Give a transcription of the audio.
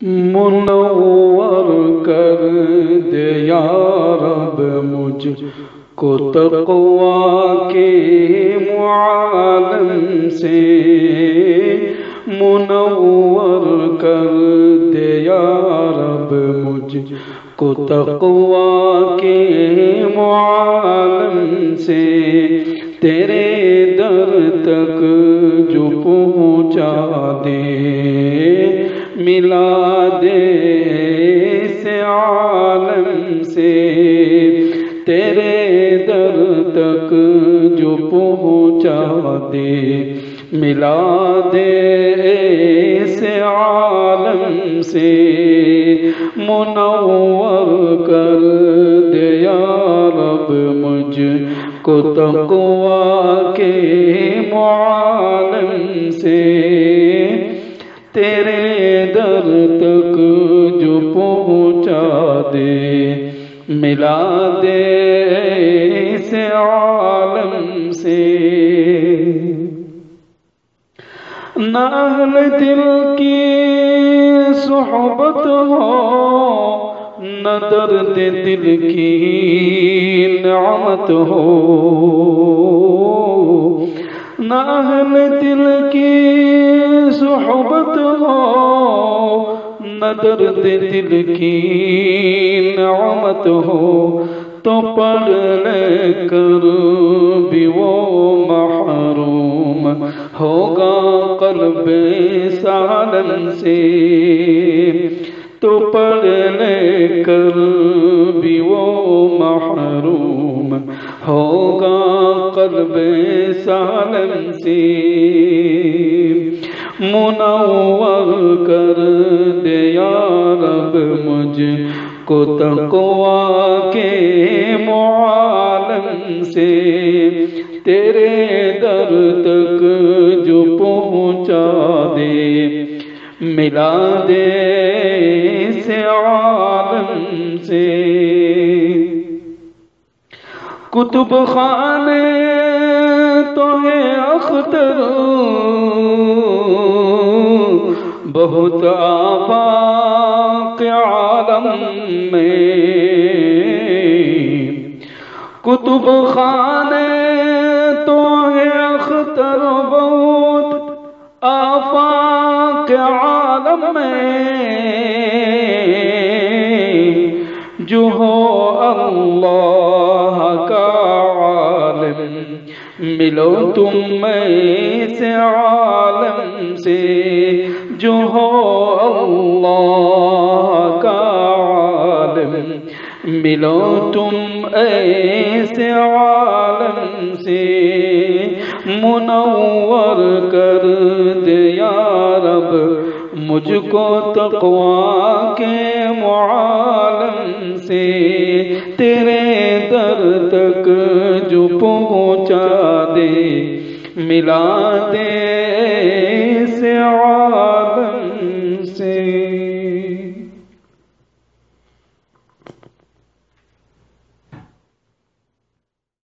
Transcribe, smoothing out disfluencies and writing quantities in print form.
منور کر دے یا رب مجھ کو تقوی کے معالم سے، منور کر دے یا رب مجھ کو تقوی کے معالم سے، تیرے در تک جو پہنچا دے ملا دے اس عالم سے، تیرے در تک جو پہنچا دے ملا دے اس عالم سے، منور کر دے یا رب مجھ کو تقوی کے معالم سے، تیرے در تک جو پہنچا دے ملا دے اس عالم سے، نہ اہل دل کی صحبت ہو، نہ درد دل کی نعمت ہو، نہ اہل دل کی صحبت ہو، نہ درد دل کی نعمت ہو، تو پڑھ لے کر بھی وہ محروم ہوگا قلب سالم سے، تو پڑھ لے کر بھی وہ محروم ہوگا قلب سالم سے، منور کر دے یا رب مجھ کو تقوی کے معالم سے، تیرے در تک جو پہنچا دے ملا دے اس عالم سے، کتب خانے تو ہے اختر بہت آفاق عالم میں، کتب خانے تو ہے اختر بہت آفاق عالم میں، جو ہو اللہ کا عالم ملو تم اس عالم سے، جو ہو اللہ کا عالم ملو تم اس عالم سے، منور کر دے یا رب مجھ کو تقوی کے معالم سے، تیرے در تک جو پہنچا دے ملا دے